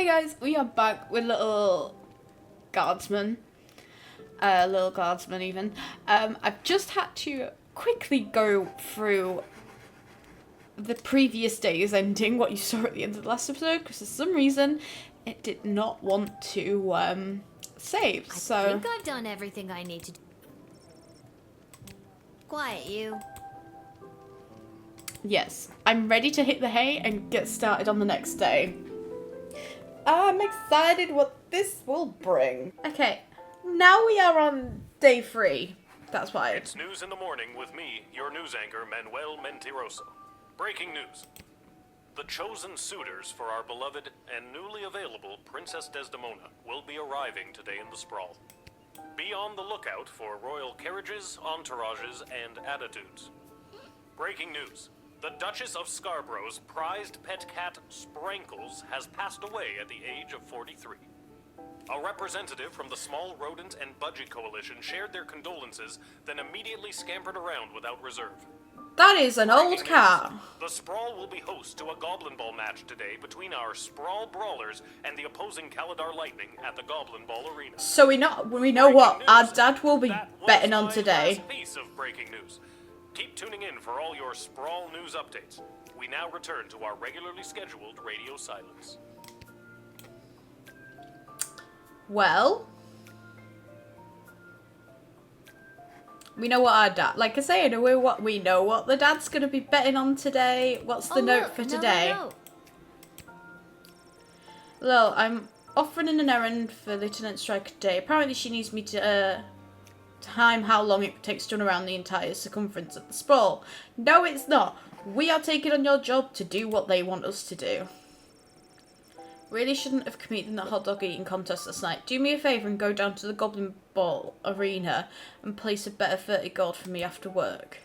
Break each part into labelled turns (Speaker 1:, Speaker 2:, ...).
Speaker 1: Hey guys, we are back with little guardsman. Little guardsman even. I've just had to quickly go through the previous day's ending, what you saw at the end of the last episode, because for some reason it did not want to save.
Speaker 2: I
Speaker 1: So
Speaker 2: think I've done everything I need to do. Quiet, you.
Speaker 1: yes, I'm ready to hit the hay and get started on the next day. I'm excited what this will bring. Okay, now we are on day 3. That's why.
Speaker 3: It's news in the morning with me, your news anchor, Manuel Mentiroso. Breaking news. The chosen suitors for our beloved and newly available Princess Desdemona will be arriving today in the Sprawl. Be on the lookout for royal carriages, entourages, and attitudes. Breaking news. The Duchess of Scarborough's prized pet cat, Sprankles, has passed away at the age of 43. A representative from the Small Rodent and Budgie Coalition shared their condolences, then immediately scampered around without reserve.
Speaker 1: That is an old cat.
Speaker 3: The Sprawl will be host to a Goblinball match today between our Sprawl Brawlers and the opposing Caladar Lightning at the Goblinball Arena.
Speaker 1: So we know what our dad will be betting on today.
Speaker 3: Last piece of breaking news. Keep tuning in for all your Sprawl news updates. We now return to our regularly scheduled radio silence.
Speaker 1: Well, we know what our dad. Like I say, we know what the dad's gonna be betting on today. What's the note
Speaker 2: look,
Speaker 1: for
Speaker 2: another
Speaker 1: today?
Speaker 2: note.
Speaker 1: Well, I'm off running an errand for Lieutenant Striker today. Apparently, she needs me to time how long it takes to run around the entire circumference of the sprawl. No, it's not. We are taking on your job to do what they want us to do. Really shouldn't have competed in that hot dog eating contest last night. Do me a favour and go down to the Goblin Ball arena and place a bet of 30 gold for me after work.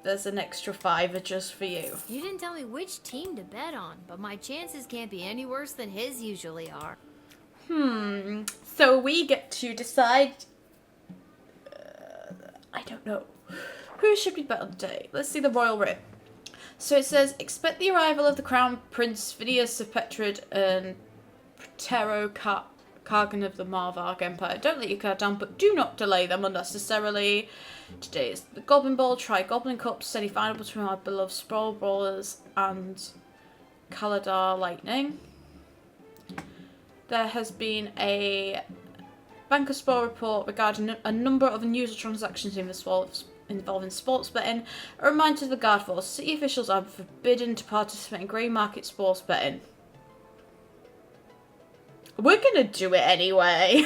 Speaker 1: There's an extra $5 just for you.
Speaker 2: You didn't tell me which team to bet on, but my chances can't be any worse than his usually are.
Speaker 1: So we get to decide. I don't know. Who should we bet on today? Let's see the royal writ. So it says, expect the arrival of the Crown Prince Phineas of Petrod and Protero Kargan of the Marvark Empire. Don't let your guard down, but do not delay them unnecessarily. Today is the Goblin Ball, Tri-Goblin Cup, semi-final between our beloved Sprawl Brawlers and Caladar Lightning. There has been a Bank of Sprawl report regarding a number of unusual transactions involving sports betting. A reminder to the Guard Force, city officials are forbidden to participate in grey market sports betting. We're gonna do it anyway.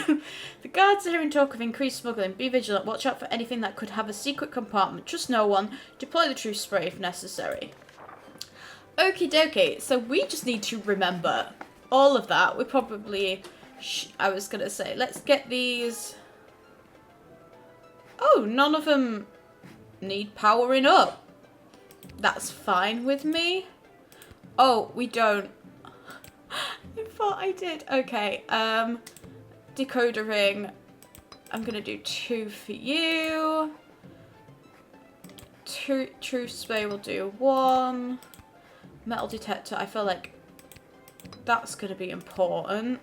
Speaker 1: The guards are hearing talk of increased smuggling. Be vigilant. Watch out for anything that could have a secret compartment. Trust no one. Deploy the truth spray if necessary. Okie dokie. So we just need to remember all of that. We probably... I was gonna say, let's get these... Oh, none of them need powering up. That's fine with me. Oh, we don't. I thought I did. Okay, decoder ring. I'm gonna do 2 for you. Truth spray will do 1. Metal detector, I feel like that's gonna be important.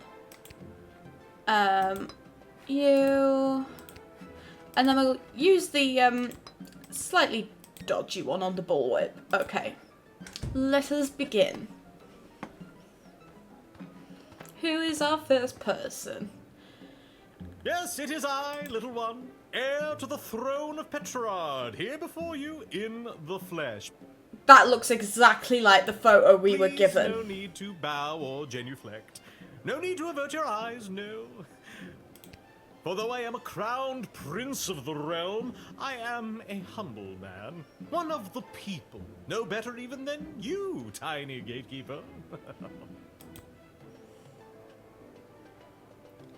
Speaker 1: You... And then we'll use the slightly dodgy one on the bullwhip. Okay. Let us begin. Who is our first person?
Speaker 4: Yes, it is I, little one, heir to the throne of Petrarch, here before you in the flesh.
Speaker 1: That looks exactly like the photo we were given.
Speaker 4: No need to bow or genuflect. No need to avert your eyes, no. For though I am a crowned prince of the realm, I am a humble man, one of the people, no better even than you, tiny gatekeeper.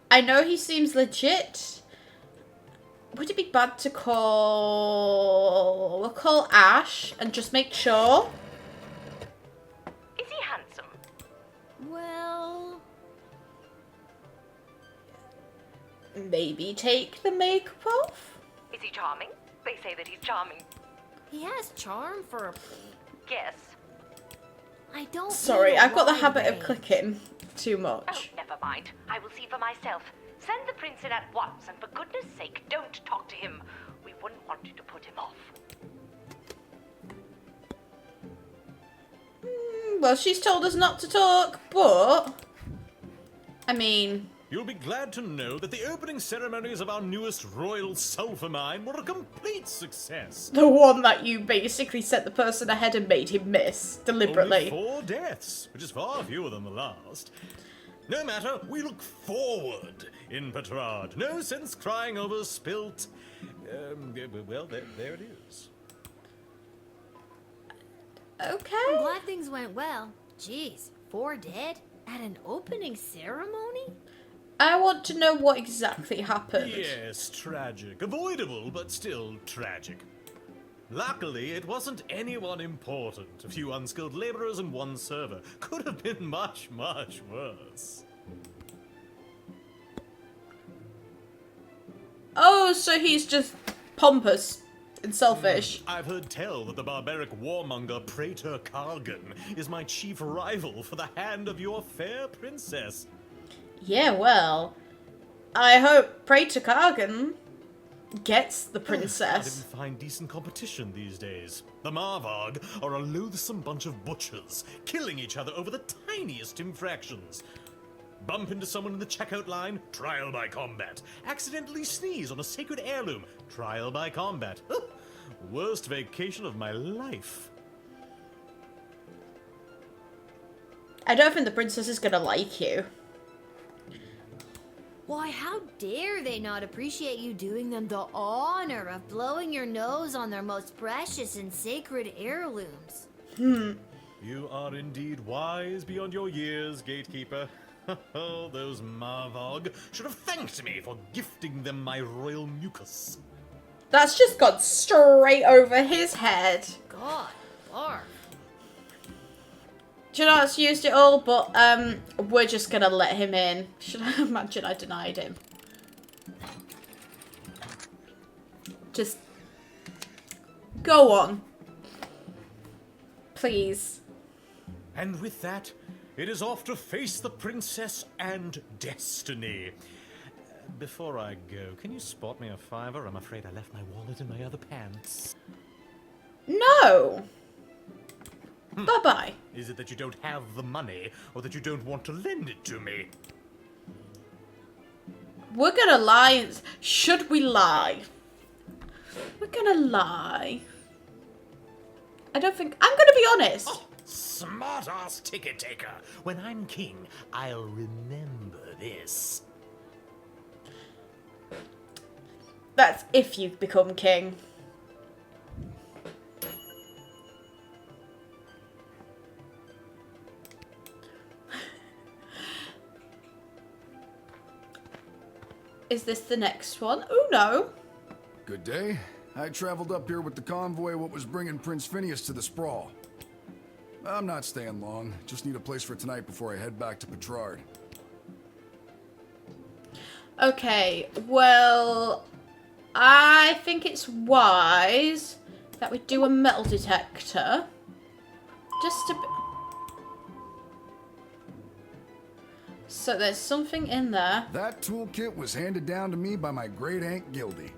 Speaker 1: I know he seems legit. Would it be bad to call... We'll call Ash and just make sure.
Speaker 5: Is he handsome?
Speaker 2: Well...
Speaker 1: Maybe take the makeup off?
Speaker 5: Is he charming? They say that he's charming.
Speaker 2: He has charm for a...
Speaker 5: Yes.
Speaker 2: I don't.
Speaker 1: Sorry,
Speaker 2: need a
Speaker 1: I've got the
Speaker 2: wide
Speaker 1: habit of
Speaker 2: range.
Speaker 1: clicking. too
Speaker 5: Oh,
Speaker 1: much.
Speaker 5: never mind. I will see for myself. Send the prince in at once, and for goodness sake, don't talk to him. We wouldn't want you to put him off.
Speaker 1: Well, she's told us not to talk, but... I mean...
Speaker 4: You'll be glad to know that the opening ceremonies of our newest royal sulfur mine were a complete success.
Speaker 1: The one that you basically sent the person ahead and made him miss, deliberately.
Speaker 4: Only 4 deaths, which is far fewer than the last. No matter, we look forward in Petrard. No sense crying over spilt... well, there it is.
Speaker 1: Okay.
Speaker 2: I'm glad things went well. Jeez, 4 dead? At an opening ceremony?
Speaker 1: I want to know what exactly happened.
Speaker 4: Yes, tragic. Avoidable, but still tragic. Luckily, it wasn't anyone important. A few unskilled laborers and 1 server. Could have been much, much worse.
Speaker 1: Oh, so he's just pompous and selfish.
Speaker 4: I've heard tell that the barbaric warmonger Praetor Kargan is my chief rival for the hand of your fair princess.
Speaker 1: Yeah, well, I hope Praetor Kargan gets the
Speaker 4: I
Speaker 1: princess.
Speaker 4: didn't find decent competition these days. The Marvarg are a loathsome bunch of butchers, killing each other over the tiniest infractions. Bump into someone in the checkout line, trial by combat. Accidentally sneeze on a sacred heirloom, trial by combat. Worst vacation of my life.
Speaker 1: I don't think the princess is gonna like you.
Speaker 2: Why, how dare they not appreciate you doing them the honor of blowing your nose on their most precious and sacred heirlooms?
Speaker 4: You are indeed wise beyond your years, gatekeeper. Oh, those Marvarg should have thanked me for gifting them my royal mucus.
Speaker 1: That's just gone straight over his head.
Speaker 2: God, barf.
Speaker 1: Do you know what's used it all? But we're just gonna let him in. Should I imagine I denied him? Just go on, please.
Speaker 4: And with that, it is off to face the princess and destiny. Before I go, can you spot me a $5? I'm afraid I left my wallet in my other pants.
Speaker 1: No. Bye-bye.
Speaker 4: Is it that you don't have the money, or that you don't want to lend it to me?
Speaker 1: We're gonna lie. Should we lie? We're gonna lie. I don't think... I'm gonna be honest.
Speaker 4: Oh, smart-ass ticket taker. When I'm king, I'll remember this.
Speaker 1: That's if you become king. Is this the next one? Oh no.
Speaker 6: Good day. I traveled up here with the convoy what was bringing Prince Phineas to the sprawl. I'm not staying long. Just need a place for tonight before I head back to Petrard.
Speaker 1: Okay, well, I think it's wise that we do a metal detector. Just a bit. So there's something in there.
Speaker 6: That toolkit was handed down to me by my great aunt Gildy.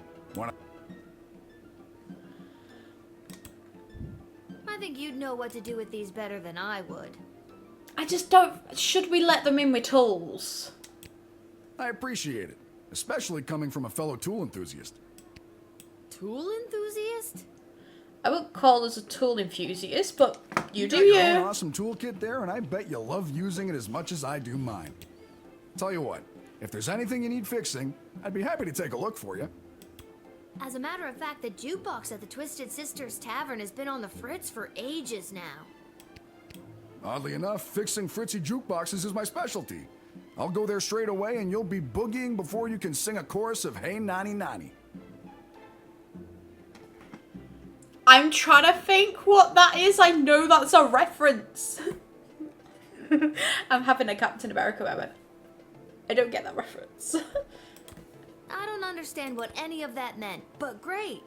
Speaker 2: I think you'd know what to do with these better than I would.
Speaker 1: I just don't... Should we let them in with tools?
Speaker 6: I appreciate it, especially coming from a fellow tool enthusiast.
Speaker 2: Tool enthusiast?
Speaker 1: I wouldn't call us a tool enthusiast, but you do
Speaker 6: got your own
Speaker 1: you.
Speaker 6: awesome toolkit there, and I bet you love using it as much as I do mine. Tell you what, if there's anything you need fixing, I'd be happy to take a look for you.
Speaker 2: As a matter of fact, the jukebox at the Twisted Sisters Tavern has been on the fritz for ages now.
Speaker 6: Oddly enough, fixing fritzy jukeboxes is my specialty. I'll go there straight away and you'll be boogieing before you can sing a chorus of Hey Nani Nani.
Speaker 1: I'm trying to think what that is. I know that's a reference. I'm having a Captain America moment. I don't get that reference.
Speaker 2: I don't understand what any of that meant, but great.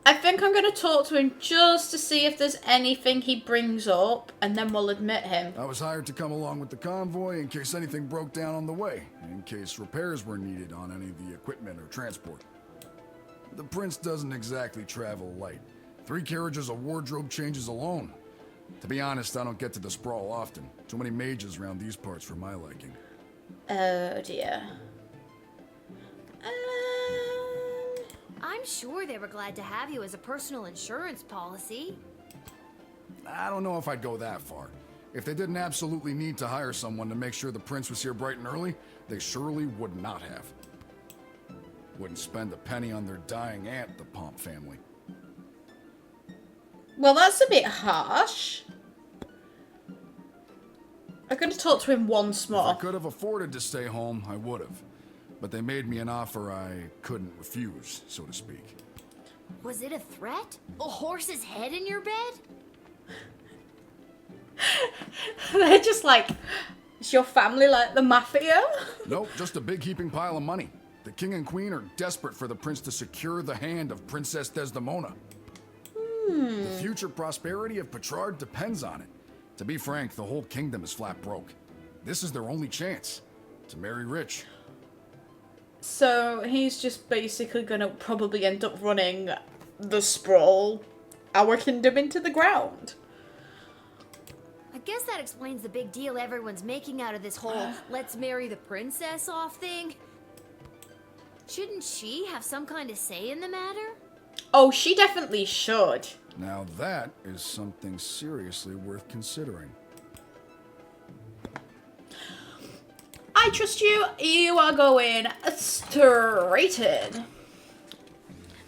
Speaker 1: I think I'm going to talk to him just to see if there's anything he brings up, and then we'll admit him.
Speaker 6: I was hired to come along with the convoy in case anything broke down on the way, in case repairs were needed on any of the equipment or transport. The prince doesn't exactly travel light. 3 carriages of wardrobe changes alone. To be honest, I don't get to the sprawl often. Too many mages around these parts for my liking.
Speaker 1: Oh dear.
Speaker 2: I'm sure they were glad to have you as a personal insurance policy.
Speaker 6: I don't know if I'd go that far. If they didn't absolutely need to hire someone to make sure the prince was here bright and early, they surely would not have. Wouldn't spend a penny on their dying aunt, the Pomp family.
Speaker 1: Well, that's a bit harsh. I'm going to talk to him once
Speaker 6: If
Speaker 1: more.
Speaker 6: I could have afforded to stay home, I would have. But they made me an offer I couldn't refuse, so to speak.
Speaker 2: Was it a threat? A horse's head in your bed?
Speaker 1: They're just like, is your family like the mafia?
Speaker 6: Nope, just a big heaping pile of money. The king and queen are desperate for the prince to secure the hand of Princess Desdemona. The future prosperity of Petrard depends on it. To be frank, the whole kingdom is flat broke. This is their only chance to marry rich.
Speaker 1: So he's just basically going to probably end up running the sprawl, our kingdom, into the ground.
Speaker 2: I guess that explains the big deal everyone's making out of this whole let's marry the princess off thing. Shouldn't she have some kind of say in the matter?
Speaker 1: Oh, she definitely should.
Speaker 6: Now that is something seriously worth considering.
Speaker 1: I trust you. You are going straight in.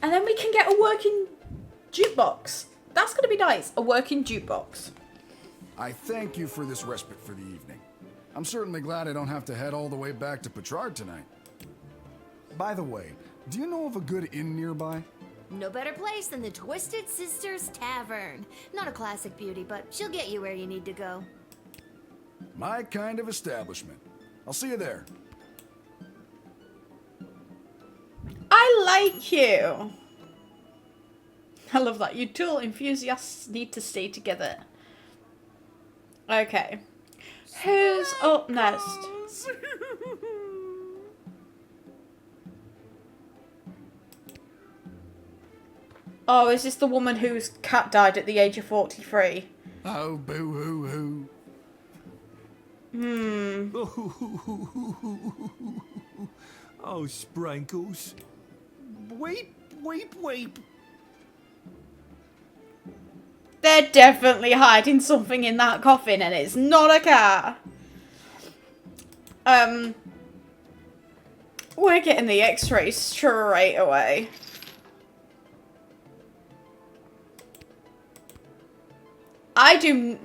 Speaker 1: And then we can get a working jukebox. That's going to be nice. A working jukebox.
Speaker 6: I thank you for this respite for the evening. I'm certainly glad I don't have to head all the way back to Petrard tonight. By the way, do you know of a good inn nearby?
Speaker 2: No better place than the Twisted Sisters Tavern. Not a classic beauty, but she'll get you where you need to go.
Speaker 6: My kind of establishment. I'll see you there.
Speaker 1: I like you. I love that. You dual enthusiasts need to stay together. Okay. Who's up next? Oh, is this the woman whose cat died at the age of 43?
Speaker 6: Oh, boo-hoo-hoo.
Speaker 7: Oh, Sprankles. Weep, weep, weep.
Speaker 1: They're definitely hiding something in that coffin, and it's not a cat. We're getting the x-ray straight away.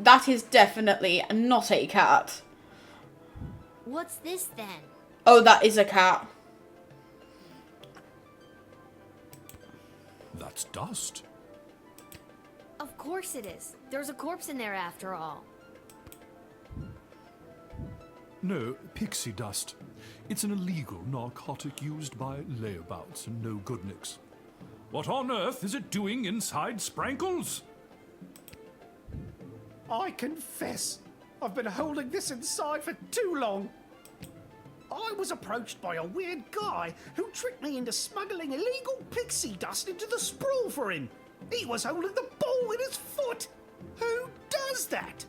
Speaker 1: That is definitely not a cat.
Speaker 2: What's this then?
Speaker 1: Oh, that is a cat.
Speaker 7: That's dust.
Speaker 2: Of course it is. There's a corpse in there after all.
Speaker 7: No, pixie dust. It's an illegal narcotic used by layabouts and no-goodniks. What on earth is it doing inside Sprankles?
Speaker 8: I confess, I've been holding this inside for too long. I was approached by a weird guy who tricked me into smuggling illegal pixie dust into the sprawl for him. He was holding the ball in his foot. Who does that?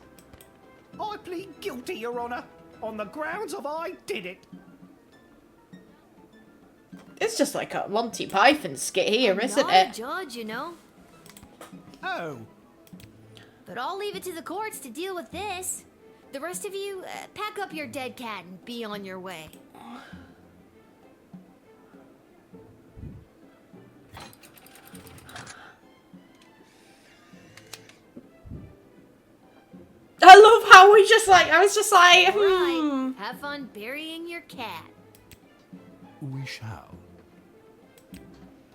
Speaker 8: I plead guilty, Your Honor, on the grounds of I did it.
Speaker 1: It's just like a Monty Python skit here, isn't
Speaker 2: Not
Speaker 1: it?
Speaker 2: a judge, you know.
Speaker 8: Oh,
Speaker 2: But I'll leave it to the courts to deal with this. The rest of you, pack up your dead cat and be on your way.
Speaker 1: I love how I was just like,
Speaker 2: All right, have fun burying your cat.
Speaker 7: We shall.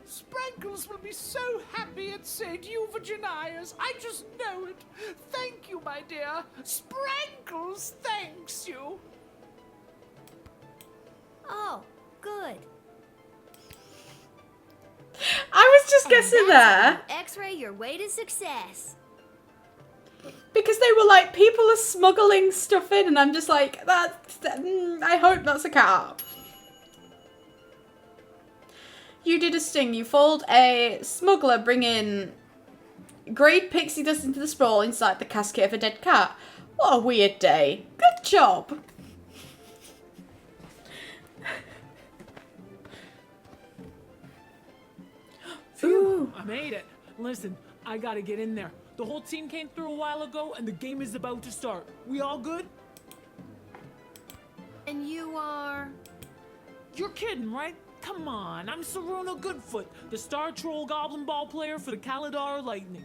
Speaker 8: Sprankles will be so happy at St. Euphogenia's. I just know it. Thank you, my dear. Sprankles thanks you.
Speaker 2: Oh, good.
Speaker 1: I was just guessing
Speaker 2: And that's
Speaker 1: there.
Speaker 2: how you X-ray your way to success.
Speaker 1: Because they were like, people are smuggling stuff in, and I'm just like, I hope that's a cat. You did a sting. You fooled a smuggler bringing grade pixie dust into the sprawl inside the casket of a dead cat. What a weird day. Good job. Ooh.
Speaker 9: I made it. Listen, I gotta get in there. The whole team came through a while ago, and the game is about to start. We all good?
Speaker 2: And you are...
Speaker 9: You're kidding, right? Come on, I'm Saruna Goodfoot, the Star Troll Goblin Ball player for the Kalidar Lightning.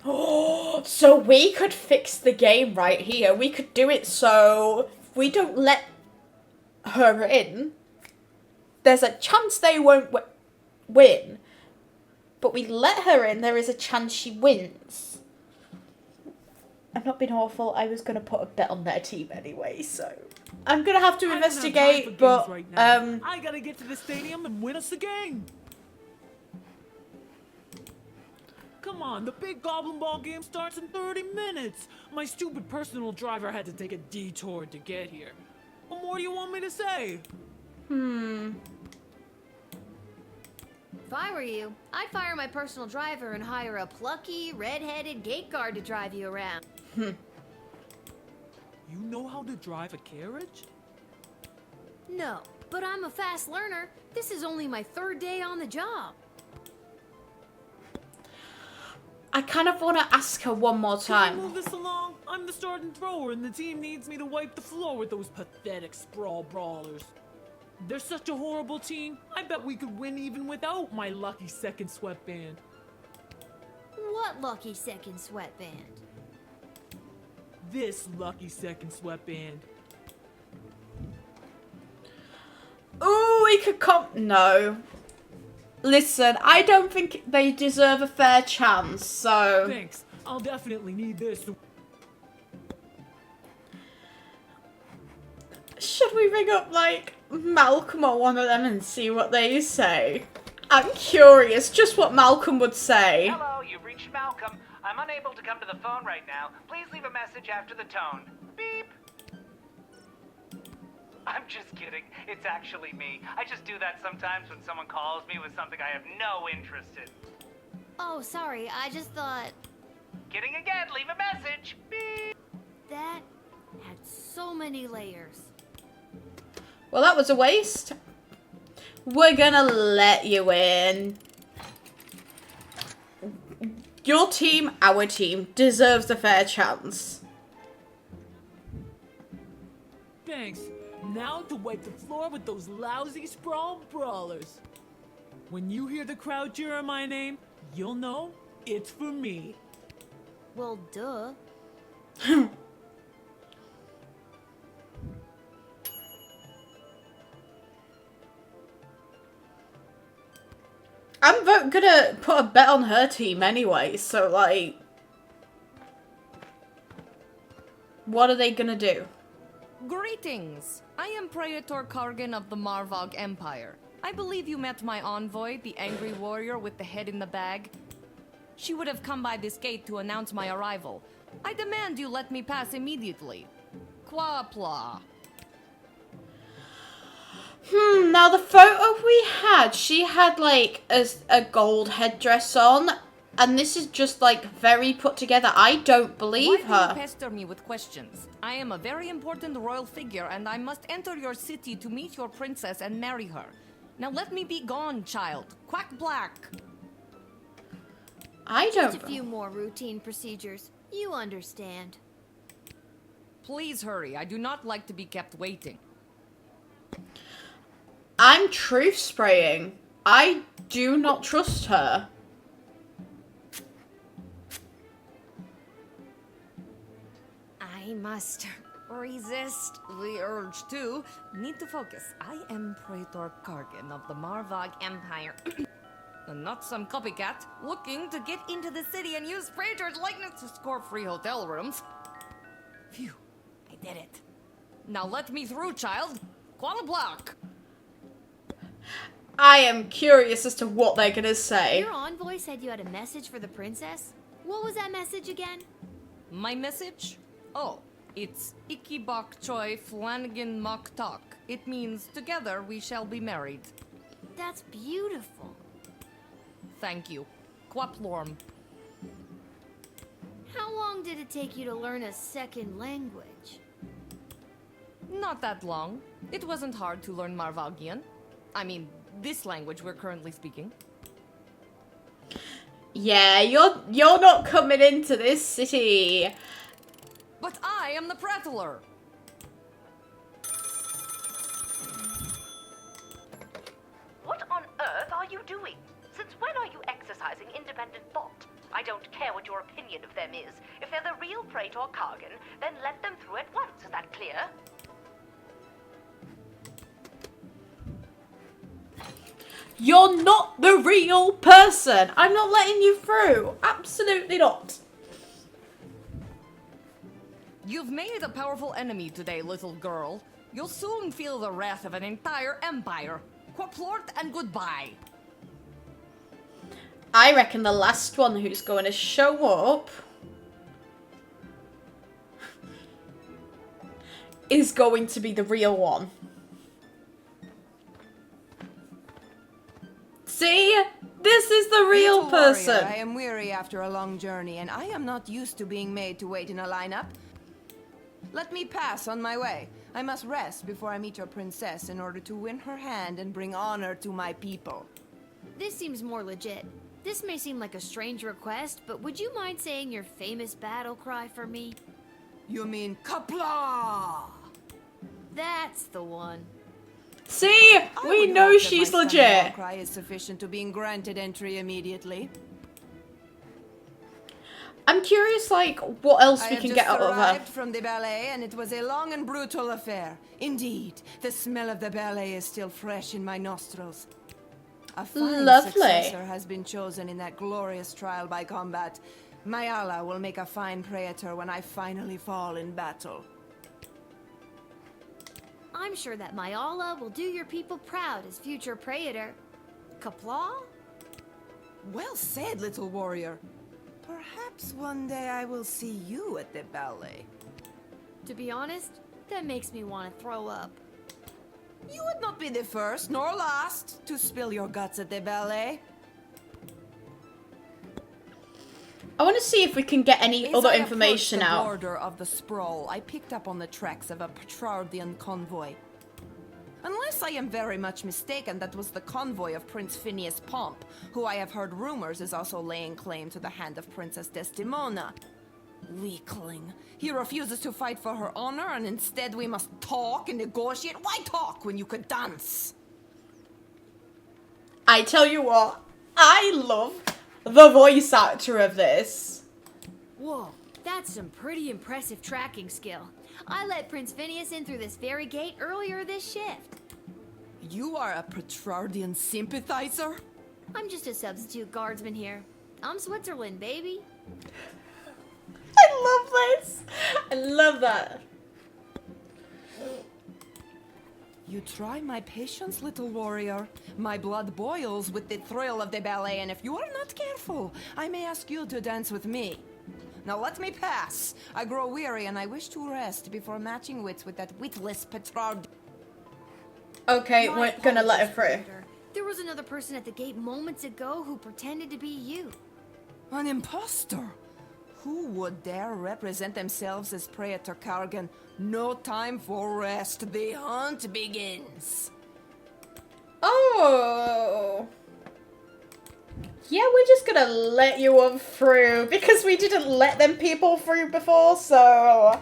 Speaker 1: Oh, so we could fix the game right here. We could do it so we don't let her in. There's a chance they won't win. But we let her in, there is a chance she wins. I'm not being awful. I was going to put a bet on their team anyway, so... I'm going to have to
Speaker 9: I don't have time for
Speaker 1: investigate,
Speaker 9: games
Speaker 1: but...
Speaker 9: right now. I gotta get to the stadium and win us the game. Come on, the big Goblin Ball game starts in 30 minutes. My stupid personal driver had to take a detour to get here. What more do you want me to say?
Speaker 2: If I were you, I'd fire my personal driver and hire a plucky, red-headed gate guard to drive you around.
Speaker 9: You know how to drive a carriage?
Speaker 2: No, but I'm a fast learner. This is only my 3rd day on the job.
Speaker 1: I kind of want to ask her one more
Speaker 9: Can I
Speaker 1: time.
Speaker 9: move this along? I'm the starting thrower, and the team needs me to wipe the floor with those pathetic sprawl brawlers. They're such a horrible team. I bet we could win even without my lucky second sweatband.
Speaker 2: What lucky second sweatband?
Speaker 9: This lucky second sweatband.
Speaker 1: Ooh, we could No. Listen, I don't think they deserve a fair chance, so...
Speaker 9: Thanks. I'll definitely need this.
Speaker 1: Should we ring up, like, Malcolm or one of them and see what they say? I'm curious, just what Malcolm would say.
Speaker 10: Hello, you've reached Malcolm. I'm unable to come to the phone right now. Please leave a message after the tone. Beep. I'm just kidding. It's actually me. I just do that sometimes when someone calls me with something I have no interest in.
Speaker 2: Oh, sorry, I just thought...
Speaker 10: Kidding again. Leave a message. Beep.
Speaker 2: That had so many layers.
Speaker 1: Well, that was a waste. We're gonna let you in. Your team, our team, deserves a fair chance.
Speaker 9: Thanks. Now to wipe the floor with those lousy sprawl brawlers. When you hear the crowd cheer my name, you'll know it's for me.
Speaker 2: Well, duh.
Speaker 1: I'm gonna put a bet on her team anyway, so, like... What are they gonna do?
Speaker 11: Greetings! I am Praetor Kargan of the Marvog Empire. I believe you met my envoy, the angry warrior with the head in the bag. She would have come by this gate to announce my arrival. I demand you let me pass immediately. Quapla.
Speaker 1: Now the photo we had, she had, like, a gold headdress on, and this is just, like, very put together. I don't believe
Speaker 11: Why do
Speaker 1: her.
Speaker 11: you pester me with questions? I am a very important royal figure, and I must enter your city to meet your princess and marry her. Now let me be gone, child. Quack black.
Speaker 1: I don't...
Speaker 2: Just a few more routine procedures. You understand.
Speaker 11: Please hurry. I do not like to be kept waiting.
Speaker 1: I'm truth spraying. I do not trust her.
Speaker 11: I must resist the urge to need to focus. I am Praetor Kargan of the Marvog Empire. And not some copycat looking to get into the city and use Praetor's likeness to score free hotel rooms. Phew, I did it. Now let me through, child. Quala block.
Speaker 1: I am curious as to what they're gonna say.
Speaker 2: Your envoy said you had a message for the princess? What was that message again?
Speaker 11: My message? Oh, it's Iki Bok Choi Flanagan Mok Tok. It means together we shall be married.
Speaker 2: That's beautiful.
Speaker 11: Thank you. Quaplorm.
Speaker 2: How long did it take you to learn a second language?
Speaker 11: Not that long. It wasn't hard to learn Marvagian. I mean, this language we're currently speaking.
Speaker 1: Yeah, you're not coming into this city.
Speaker 11: But I am the prattler.
Speaker 5: What on earth are you doing? Since when are you exercising independent thought? I don't care what your opinion of them is. If they're the real Praetor Kargan, then let them through at once. Is that clear?
Speaker 1: You're not the real person. I'm not letting you through. Absolutely not.
Speaker 11: You've made a powerful enemy today, little girl. You'll soon feel the wrath of an entire empire. Quaplort and goodbye.
Speaker 1: I reckon the last one who's going to show up is going to be the real one. See? This is the real
Speaker 12: Little
Speaker 1: person.
Speaker 12: warrior, I am weary after a long journey, and I am not used to being made to wait in a lineup. Let me pass on my way. I must rest before I meet your princess in order to win her hand and bring honor to my people.
Speaker 2: This seems more legit. This may seem like a strange request, but would you mind saying your famous battle cry for me?
Speaker 12: You mean Kapla?
Speaker 2: That's the one.
Speaker 1: See? We know she's
Speaker 12: My
Speaker 1: legit.
Speaker 12: cry is sufficient to being granted entry immediately.
Speaker 1: I'm curious, like, what else
Speaker 12: I
Speaker 1: we
Speaker 12: have
Speaker 1: can
Speaker 12: just
Speaker 1: get out of her.
Speaker 12: arrived from the ballet, and it was a long and brutal affair. Indeed, the smell of the ballet is still fresh in my nostrils. A fine
Speaker 1: Lovely.
Speaker 12: successor has been chosen in that glorious trial by combat. Mayala will make a fine praetor when I finally fall in battle.
Speaker 2: I'm sure that Mayala will do your people proud as future praetor. Kapla?
Speaker 12: Well said, little warrior. Perhaps one day I will see you at the ballet.
Speaker 2: To be honest, that makes me want to throw up.
Speaker 12: You would not be the first nor last to spill your guts at the ballet.
Speaker 1: I want to see if we can get any
Speaker 12: As
Speaker 1: other
Speaker 12: I
Speaker 1: information
Speaker 12: approached the
Speaker 1: out.
Speaker 12: border of the sprawl, I picked up on the tracks of a Petrardian convoy. Unless I am very much mistaken, that was the convoy of Prince Phineas Pomp, who I have heard rumors is also laying claim to the hand of Princess Desdemona. Weakling. He refuses to fight for her honor, and instead we must talk and negotiate. Why talk when you could dance?
Speaker 1: I tell you what, I love the voice actor of this.
Speaker 2: Whoa, that's some pretty impressive tracking skill. I let Prince Phineas in through this very gate earlier this shift.
Speaker 12: You are a Petrardian sympathizer?
Speaker 2: I'm just a substitute guardsman here. I'm Switzerland, baby.
Speaker 1: I love this. I love that.
Speaker 12: You try my patience, little warrior. My blood boils with the thrill of the ballet, and if you are not careful, I may ask you to dance with me. Now let me pass. I grow weary, and I wish to rest before matching wits with that witless Petrard.
Speaker 1: Okay,
Speaker 2: My
Speaker 1: we're gonna let her
Speaker 2: apologies,
Speaker 1: through.
Speaker 2: Praetor. There was another person at the gate moments ago who pretended to be you.
Speaker 12: An impostor? Who would dare represent themselves as Praetor Kargan? No time for rest. The hunt begins.
Speaker 1: Oh. Yeah, we're just gonna let you on through because we didn't let them people through before, so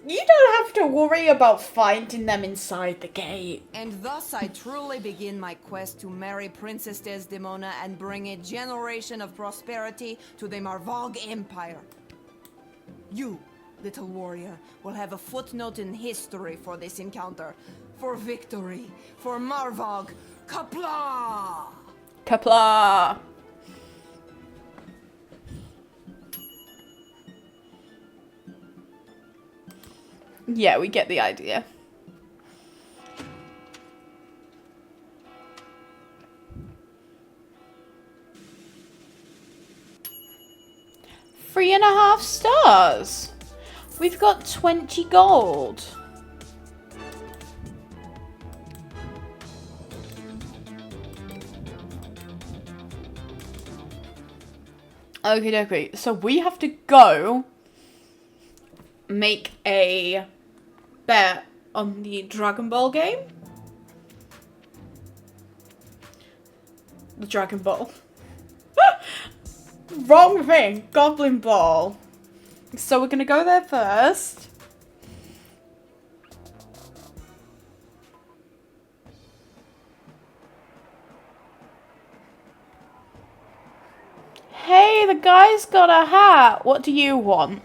Speaker 1: you don't have to worry about finding them inside the gate.
Speaker 12: And thus I truly begin my quest to marry Princess Desdemona and bring a generation of prosperity to the Marvog Empire. You, little warrior, will have a footnote in history for this encounter. For victory, for Marvog, Kapla!
Speaker 1: Kapla! Yeah, we get the idea. 3.5 stars. We've got 20 gold. Okie dokie. So we have to go make a bet on the Dragon Ball game. The Dragon Ball. Wrong thing. Goblin Ball. So we're gonna go there first. Hey, the guy's got a hat. What do you want?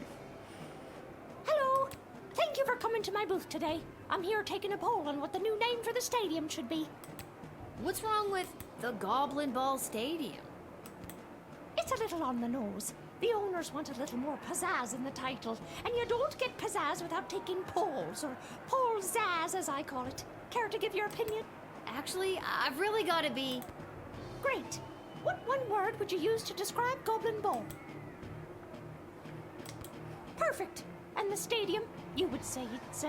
Speaker 13: Hello. Thank you for coming to my booth today. I'm here taking a poll on what the new name for the stadium should be.
Speaker 2: What's wrong with the Goblin Ball Stadium?
Speaker 13: It's a little on the nose. The owners want a little more pizzazz in the title, and you don't get pizzazz without taking polls, or poll-zazz as I call it. Care to give your opinion?
Speaker 2: Actually, I've really got to be...
Speaker 13: Great. What one word would you use to describe Goblin Ball? Perfect. And the stadium? You would say it's,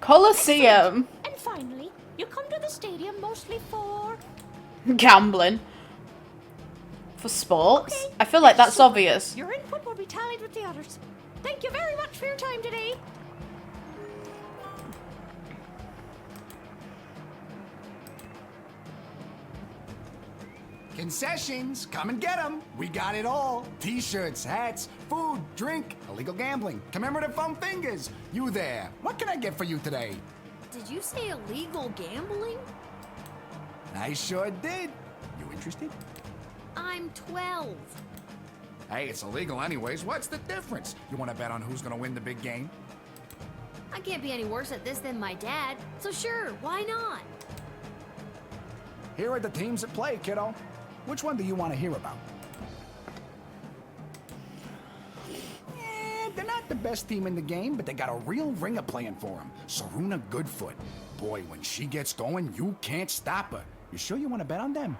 Speaker 1: Colosseum.
Speaker 13: And finally, you come to the stadium mostly for...
Speaker 1: Gambling. For sports?
Speaker 13: Okay,
Speaker 1: I feel like that's
Speaker 13: super.
Speaker 1: obvious.
Speaker 13: Your input will be tallied with the others. Thank you very much for your time today.
Speaker 6: Concessions, come and get them. We got it all. T-shirts, hats, food, drink, illegal gambling, commemorative foam fingers. You there. What can I get for you today?
Speaker 2: Did you say illegal gambling?
Speaker 6: I sure did. You interested?
Speaker 2: I'm 12.
Speaker 6: Hey, it's illegal anyways. What's the difference? You want to bet on who's going to win the big game?
Speaker 2: I can't be any worse at this than my dad, so sure, why not?
Speaker 6: Here are the teams at play, kiddo. Which one do you want to hear about? They're not the best team in the game, but they got a real ringer playing for them. Saruna Goodfoot. Boy, when she gets going, you can't stop her. You sure you want to bet on them?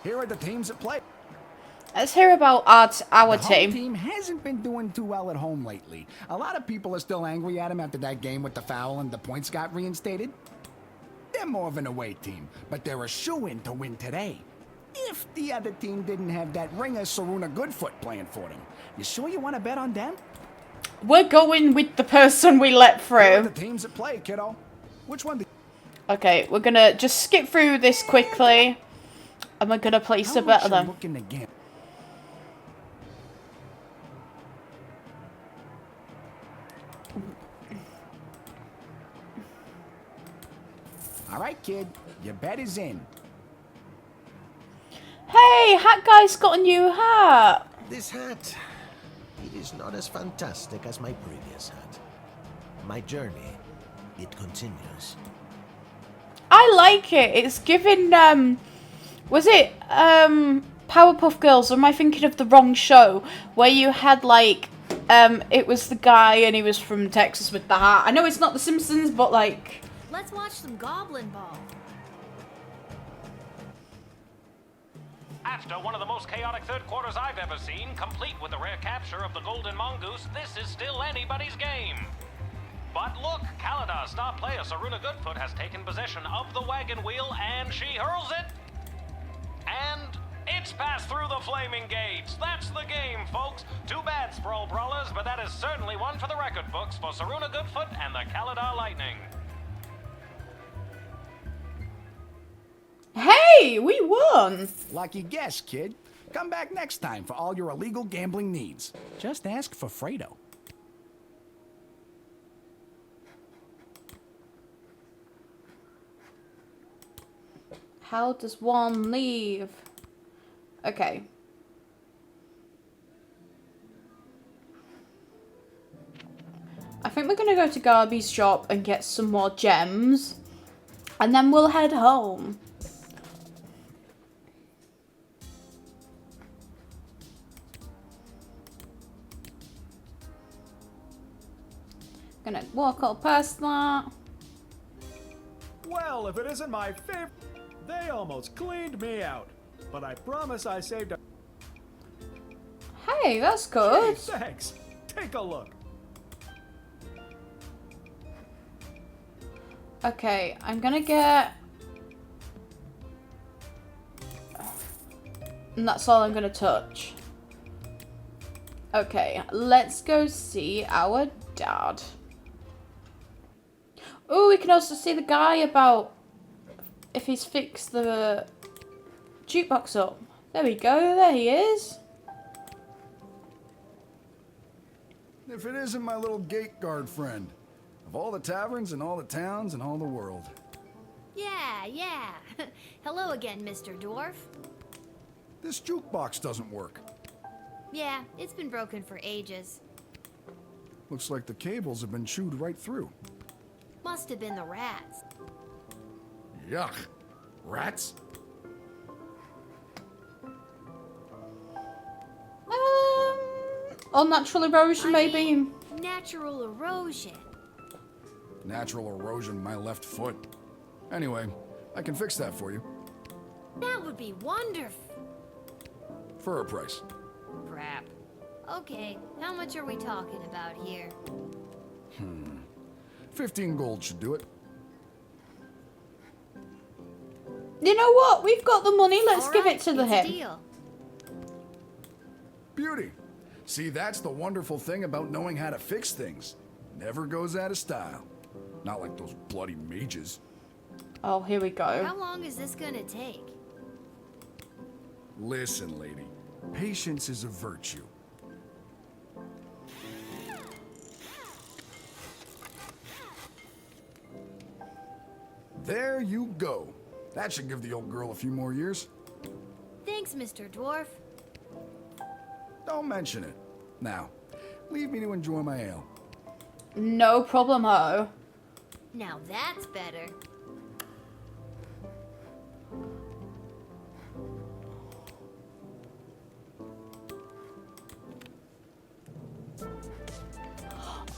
Speaker 6: Here are the teams at play.
Speaker 1: Let's hear about our
Speaker 6: The home
Speaker 1: team.
Speaker 6: team hasn't been doing too well at home lately. A lot of people are still angry at him after that game with the foul and the points got reinstated. They're more of an away team, but they're a shoo-in to win today. If the other team didn't have that ringer Saruna Goodfoot playing for them. You sure you want to bet on them?
Speaker 1: We're going with the person we let
Speaker 6: Here are the
Speaker 1: through.
Speaker 6: teams at play, kiddo. Which one do
Speaker 1: Okay, we're gonna just skip through this quickly. And we're gonna place a bet on them.
Speaker 6: looking to gamble? All right, kid. Your bet is in.
Speaker 1: Hey, Hat Guy's got a new hat.
Speaker 14: This hat, it is not as fantastic as my previous hat. My journey, it continues.
Speaker 1: I like it. It's giving, was it, Powerpuff Girls, or am I thinking of the wrong show? Where you had, like, it was the guy and he was from Texas with the hat. I know it's not The Simpsons, but, like...
Speaker 2: Let's watch some Goblin Ball.
Speaker 3: After one of the most chaotic third quarters I've ever seen, complete with the rare capture of the Golden Mongoose, this is still anybody's game. But look, Kalida, star player Saruna Goodfoot has taken possession of the wagon wheel and she hurls it. And it's passed through the flaming gates. That's the game, folks. Too bad, Sprawl Brawlers, but that is certainly one for the record books for Saruna Goodfoot and the Kalida Lightning.
Speaker 1: Hey, we won!
Speaker 6: Lucky guess, kid. Come back next time for all your illegal gambling needs. Just ask for Fredo.
Speaker 1: How does one leave? Okay. I think we're gonna go to Garby's shop and get some more gems. And then we'll head home. Gonna walk all past that.
Speaker 4: Well, if it isn't my favorite...
Speaker 15: They almost cleaned me out. But I promise I saved a...
Speaker 1: Hey, that's good.
Speaker 15: Gee, thanks. Take a look.
Speaker 1: Okay, I'm gonna get... And that's all I'm gonna touch. Okay, let's go see our dad. Oh, we can also see the guy about if he's fixed the jukebox up. There we go, there he is.
Speaker 6: If it isn't my little gate guard friend. Of all the taverns and all the towns and all the world.
Speaker 2: Yeah. Hello again, Mr. Dwarf.
Speaker 6: This jukebox doesn't work.
Speaker 2: Yeah, it's been broken for ages.
Speaker 6: Looks like the cables have been chewed right through.
Speaker 2: Must have been the rats.
Speaker 6: Yuck. Rats?
Speaker 1: Unnatural erosion, maybe.
Speaker 2: Natural erosion.
Speaker 6: Natural erosion in my left foot. Anyway, I can fix that for you.
Speaker 2: That would be wonderful.
Speaker 6: For a price.
Speaker 2: Crap. Okay, how much are we talking about here?
Speaker 6: 15 gold should do it.
Speaker 1: You know what? We've got the money. Let's
Speaker 2: All
Speaker 1: give
Speaker 2: right,
Speaker 1: it to the
Speaker 2: it's a
Speaker 1: him.
Speaker 2: deal.
Speaker 6: Beauty. See, that's the wonderful thing about knowing how to fix things. Never goes out of style. Not like those bloody mages.
Speaker 1: Oh, here we go.
Speaker 2: How long is this gonna take?
Speaker 6: Listen, lady. Patience is a virtue. There you go. That should give the old girl a few more years.
Speaker 2: Thanks, Mr. Dwarf.
Speaker 6: Don't mention it. Now, leave me to enjoy my ale.
Speaker 1: No problem-o.
Speaker 2: Now that's better.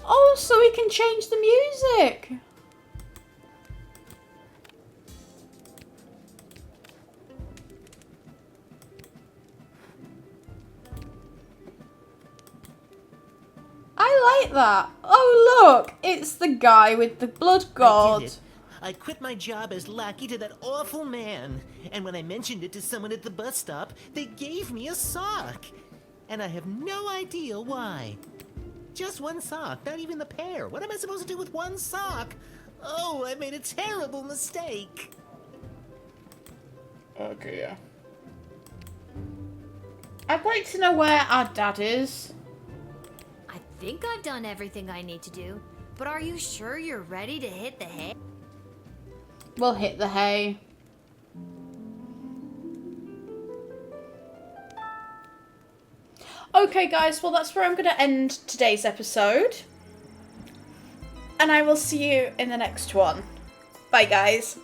Speaker 1: Oh, so we can change the music. I like that. Oh, look. It's the guy with the blood god.
Speaker 16: I did it. I quit my job as lackey to that awful man. And when I mentioned it to someone at the bus stop, they gave me a sock. And I have no idea why. Just one sock, not even the pair. What am I supposed to do with one sock? Oh, I made a terrible mistake.
Speaker 1: Okay, yeah. I'd like to know where our dad is.
Speaker 2: I think I've done everything I need to do, but are you sure you're ready to hit the hay?
Speaker 1: We'll hit the hay. Okay, guys, well, that's where I'm going to end today's episode. And I will see you in the next one. Bye, guys.